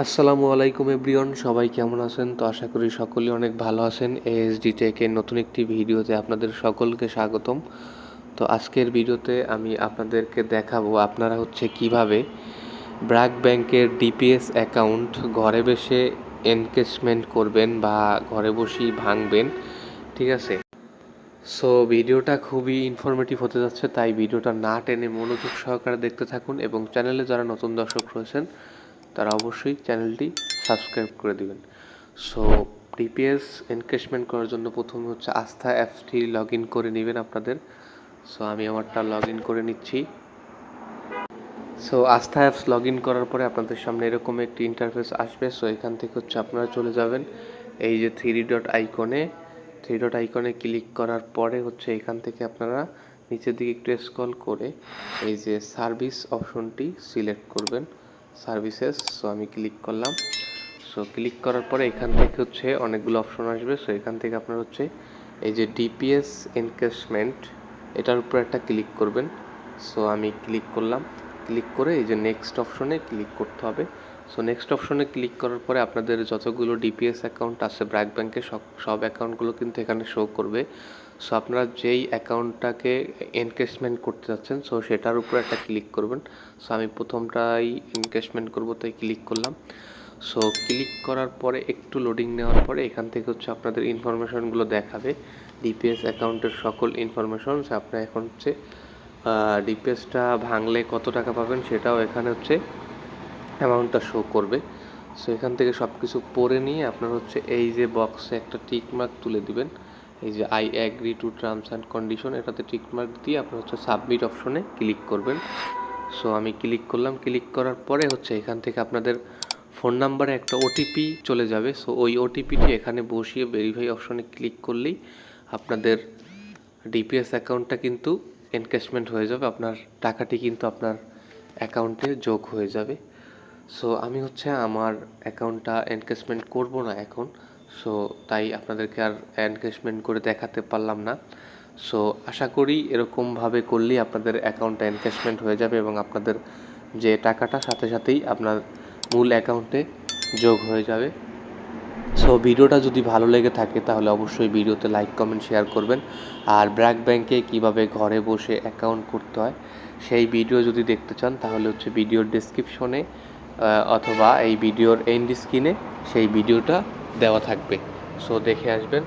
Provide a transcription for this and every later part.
আসসালামু আলাইকুম এভরিওয়ান, সবাই কেমন আছেন? তো আশা করি সকলেই অনেক ভালো আছেন। এএসডি টেকের নতুন একটি ভিডিওতে আপনাদের সকলকে স্বাগতম। তো আজকের ভিডিওতে আমি আপনাদেরকে দেখাবো আপনারা কিভাবে ব্র্যাক ব্যাংকের ডিপিএস অ্যাকাউন্ট ঘরে বসে এনকেশমেন্ট করবেন বা ঘরে বসেই ভাঙবেন। ঠিক আছে, সো ভিডিওটা খুবই ইনফরমেটিভ হতে যাচ্ছে, তাই ভিডিওটা না টেনে মনোযোগ সহকারে দেখতে থাকুন এবং চ্যানেলে যারা নতুন দর্শক রয়েছেন তারা অবশ্যই চ্যানেলটি সাবস্ক্রাইব করে দিবেন। সো ডিপিএস এনকেশমেন্ট করার জন্য প্রথমে আস্থা অ্যাপসটি লগ ইন করে নেবেন আপনাদের। সো আমি আমারটা লগ ইন করে নিচ্ছি। সো আস্থা অ্যাপস লগ ইন করার পরে আপনাদের সামনে এরকম একটি ইন্টারফেস আসবে। সো এখান থেকে আপনারা চলে যাবেন এই যে থ্রি ডট আইকনে ক্লিক করার পরে এখান থেকে আপনারা নিচের দিকে একটু স্ক্রল করে এই যে সার্ভিস অপশনটি সিলেক্ট করবেন, সার্ভিসেস। সো আমি ক্লিক করলাম। সো ক্লিক করার পরে এখান থেকে অনেকগুলো অপশন আসবে। সো এখান থেকে আপনার এই যে ডিপিএস এনকেশমেন্ট এটার উপর একটা ক্লিক করবেন। সো আমি ক্লিক করলাম। ক্লিক করে এই যে নেক্সট অপশনে ক্লিক করতে হবে। সো নেক্সট অপশনে ক্লিক করার পরে আপনাদের যতগুলো ডিপিএস অ্যাকাউন্ট আছে ব্র্যাক ব্যাংকে সব অ্যাকাউন্টগুলো কিন্তু এখানে শো করবে। সো আপনারা যেই অ্যাকাউন্টটাকে এনকেশমেন্ট করতে যাচ্ছেন সো সেটার উপর একটা ক্লিক করবেন। সো আমি প্রথমটাই এনকেশমেন্ট করব, তাই ক্লিক করলাম। সো ক্লিক করার পরে একটু লোডিং নেওয়ার পরে এখান থেকে আপনাদের ইনফরমেশনগুলো দেখাবে, ডিপিএস অ্যাকাউন্টের সকল ইনফরমেশন। আপনারা এখন ডিপিএসটা ভাঙলে কত টাকা পাবেন সেটাও এখানে অ্যামাউন্টটা শো করবে। সো এখান থেকে সব কিছু পড়ে নিয়ে আপনার এই যে বক্সে একটা টিক মার্ক তুলে দিবেন, এই যে I agree to terms and condition, এটাতে টিক মার্ক দিয়ে আপনার সাবমিট অপশনে ক্লিক করবেন। সো আমি ক্লিক করলাম। ক্লিক করার পরে এখান থেকে আপনাদের ফোন নাম্বারে একটা ওটিপি চলে যাবে। সো ওই ওটিপিটি এখানে বসিয়ে ভেরিফাই অপশনে ক্লিক করলেই আপনাদের ডিপিএস অ্যাকাউন্টটা কিন্তু এনকেশমেন্ট হয়ে যাবে, আপনার টাকাটি কিন্তু আপনার অ্যাকাউন্টে যোগ হয়ে যাবে। সো আমি আমার অ্যাকাউন্টটা এনকেশমেন্ট করব না এখন, সো তাই আপনাদেরকে আর এনকেশমেন্ট করে দেখাতে পারলাম না। সো আশা করি এরকমভাবে করলেই আপনাদের অ্যাকাউন্টটা এনকেশমেন্ট হয়ে যাবে এবং আপনাদের যে টাকাটা সাথে সাথেই আপনার মূল অ্যাকাউন্টে যোগ হয়ে যাবে। সো ভিডিওটা যদি ভালো লেগে থাকে তাহলে অবশ্যই ভিডিওতে লাইক কমেন্ট শেয়ার করবেন। আর ব্র্যাক ব্যাংকে কিভাবে ঘরে বসে অ্যাকাউন্ট করতে হয় সেই ভিডিও যদি দেখতে চান তাহলে ভিডিওর ডেসক্রিপশনে অথবা এই ভিডিওর এন্ড স্ক্রিনে সেই ভিডিওটা দেওয়া থাকবে। সো দেখে আসবেন।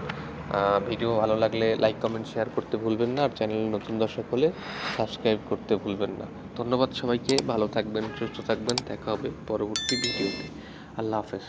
ভিডিও ভালো লাগলে লাইক কমেন্ট শেয়ার করতে ভুলবেন না, আর চ্যানেলে নতুন দর্শক হলে সাবস্ক্রাইব করতে ভুলবেন না। ধন্যবাদ সবাইকে, ভালো থাকবেন, সুস্থ থাকবেন, দেখা হবে পরবর্তী ভিডিওতে। আল্লাহ হাফেজ।